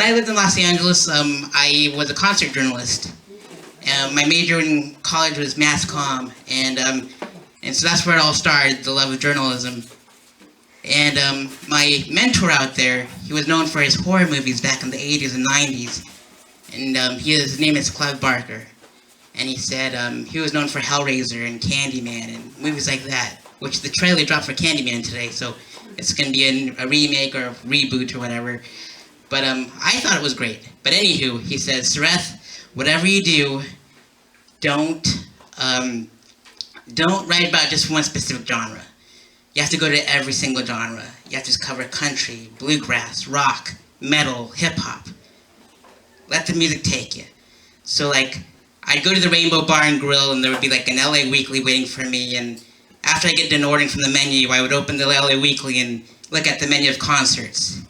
I lived in Los Angeles, I was a concert journalist. My major in college was mass comm, and so that's where it all started, the love of journalism. And my mentor out there, he was known for his horror movies back in the 80s and 90s. And his name is Clive Barker. And he said he was known for Hellraiser and Candyman and movies like that, which the trailer dropped for Candyman today, so it's going to be a remake or a reboot or whatever. But I thought it was great. But anywho, he said, Sareth, whatever you do, don't write about just one specific genre. You have to go to every single genre. You have to cover country, bluegrass, rock, metal, hip-hop. Let the music take you. So, like, I'd go to the Rainbow Bar and Grill, and there would be, like, an LA Weekly waiting for me, and after I get done ordering from the menu, I would open the LA Weekly and look at the menu of concerts.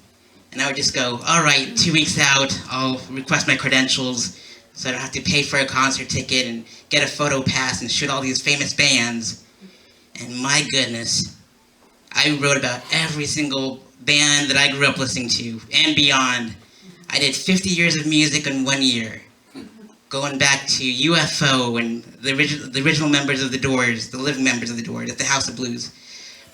And I would just go, all right, 2 weeks out, I'll request my credentials, so I don't have to pay for a concert ticket and get a photo pass and shoot all these famous bands. And my goodness, I wrote about every single band that I grew up listening to and beyond. I did 50 years of music in 1 year, going back to UFO and the original members of the Doors, the living members of the Doors at the House of Blues.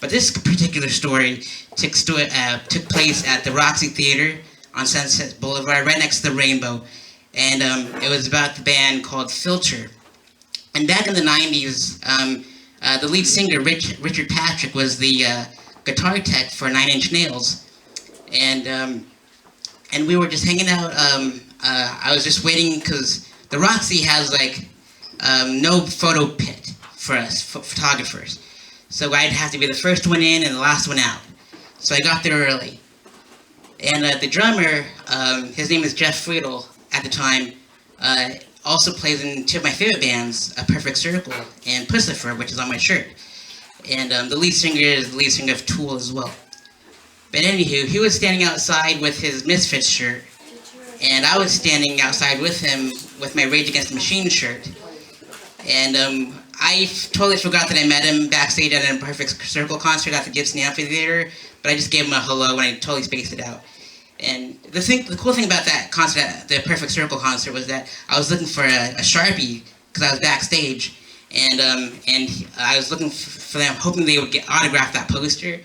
But this particular story took place at the Roxy Theater on Sunset Boulevard, right next to the Rainbow. And it was about the band called Filter. And back in the 90s, the lead singer, Richard Patrick, was the guitar tech for Nine Inch Nails. And we were just hanging out. I was just waiting because the Roxy has like no photo pit for us photographers. So I'd have to be the first one in and the last one out. So I got there early. And the drummer, his name is Jeff Friedel at the time, also plays in two of my favorite bands, A Perfect Circle and Pussifer, which is on my shirt. And the lead singer is the lead singer of Tool as well. But anywho, he was standing outside with his Misfits shirt, and I was standing outside with him with my Rage Against the Machine shirt. And I totally forgot that I met him backstage at a Perfect Circle concert at the Gibson Amphitheater, but I just gave him a hello and I totally spaced it out. And the cool thing about that concert, the Perfect Circle concert, was that I was looking for a Sharpie because I was backstage, and I was looking for them, hoping they would autograph that poster.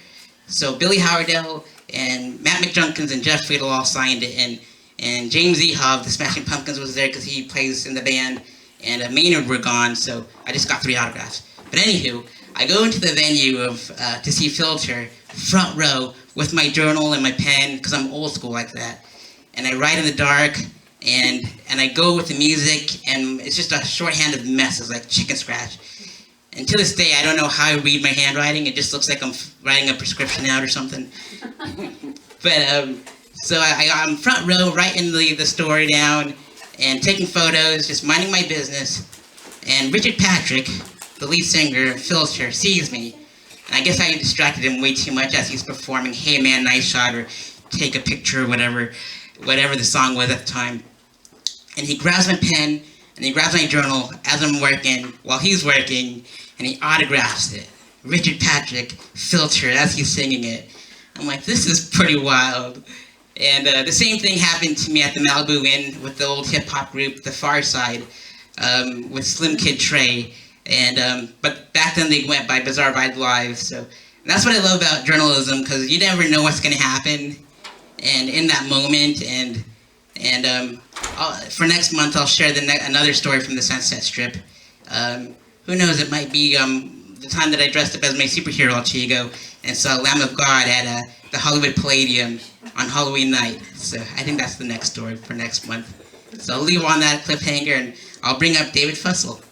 So Billy Howardell and Matt McJunkins and Jeff Friedel all signed it, and James Ehov, the Smashing Pumpkins, was there because he plays in the band, and Maynard were gone, so I just got 3 autographs. But anywho, I go into the venue to see Filter, front row, with my journal and my pen, because I'm old school like that. And I write in the dark, and I go with the music, and it's just a shorthanded mess. It's like chicken scratch. And to this day, I don't know how I read my handwriting. It just looks like I'm writing a prescription out or something. But, so I'm front row, writing the story down, and taking photos, just minding my business. And Richard Patrick, the lead singer of Filter, sees me. And I guess I distracted him way too much as he's performing Hey Man, Nice Shot, or Take a Picture, or whatever the song was at the time. And he grabs my pen, and he grabs my journal as I'm working, while he's working, and he autographs it. Richard Patrick, Filter, as he's singing it. I'm like, this is pretty wild. And the same thing happened to me at the Malibu Inn with the old hip-hop group, The Far Side, with Slim Kid Trey. And but back then they went by Bizarre Vibe Live. So that's what I love about journalism, because you never know what's going to happen, and in that moment. And for next month I'll share another story from the Sunset Strip. Who knows? It might be the time that I dressed up as my superhero alter ego and saw Lamb of God at the Hollywood Palladium on Halloween night. So I think that's the next story for next month. So I'll leave on that cliffhanger, and I'll bring up David Fussell.